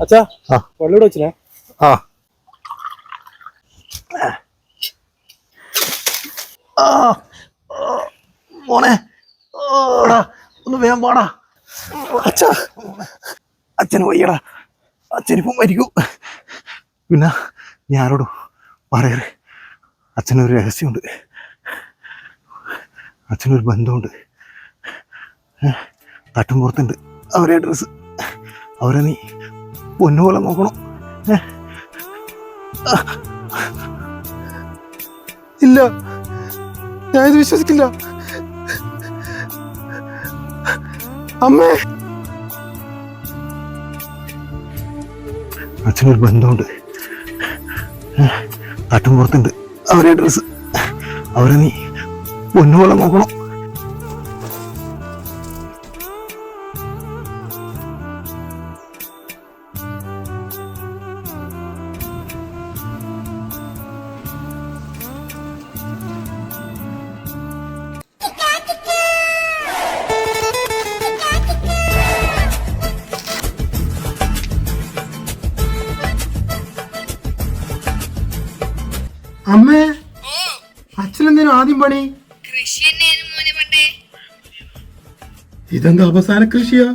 അച്ഛാ വെള്ളം ഇവിടെ വെച്ചില്ലേ? ആ മോനെ ഒന്ന് വേഗം പാടാ. അച്ഛാ അച്ഛന് വയ്യടാ, അച്ഛനിപ്പം മരിക്കൂ. പിന്നെ ഞാനോട് പറയറ്, അച്ഛനൊരു രഹസ്യമുണ്ട്, അച്ഛനൊരു ബന്ധമുണ്ട്, തട്ടുംപുറത്തുണ്ട് അവരെ ഡ്രസ്സ്. അവരെ നീ പൊന്നുപോലെ നോക്കണം. ഇല്ല, ഞാനിത് വിശ്വസിക്കില്ല. അമ്മേ, അച്ഛനൊരു ബന്ധമുണ്ട്, തട്ടുംപുറത്തുണ്ട് അവരെ ഡ്രസ്സ്. അവരെ നീ പൊന്നുപോലെ നോക്കണം. അമ്മേ, അച്ഛനെന്തേനും ആദ്യം പണി? കൃഷി തന്നെയായിരുന്നു മോനെ പണ്ടേ. ഇതെന്താ അവസാന കൃഷിയാ?